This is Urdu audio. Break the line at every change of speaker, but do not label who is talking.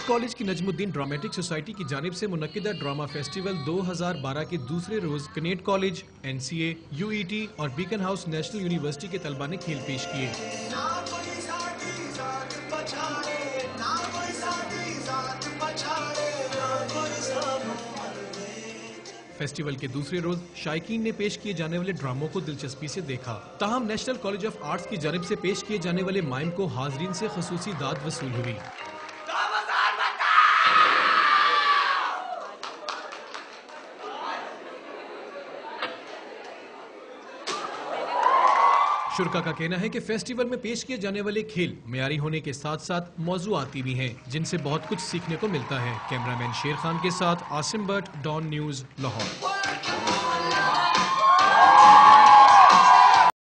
آرٹس کالج کی نجم الدین ڈرامٹک سوسائٹی کی جانب سے منعقدہ ڈرامہ فیسٹیول 2012 کے دوسرے روز کنیٹ کالج، NCA، UET اور بیکن ہاؤس نیشنل یونیورسٹی کے طلباء نے کھیل پیش کیے۔ فیسٹیول کے دوسرے روز شائقین نے پیش کیے جانے والے ڈراموں کو دلچسپی سے دیکھا، تاہم نیشنل کالج آف آرٹس کی جانب سے پیش کیے جانے والے مائم کو حاضرین سے خصوصی داد وصول ہوئی۔ شرکا کا کہنا ہے کہ فیسٹیول میں پیش کیے جانے والے کھیل معیاری ہونے کے ساتھ ساتھ موضوعاتی بھی ہیں، جن سے بہت کچھ سیکھنے کو ملتا ہے۔ کیمرہ مین شیر خان کے ساتھ عاصم بٹ، ڈان نیوز، لاہور۔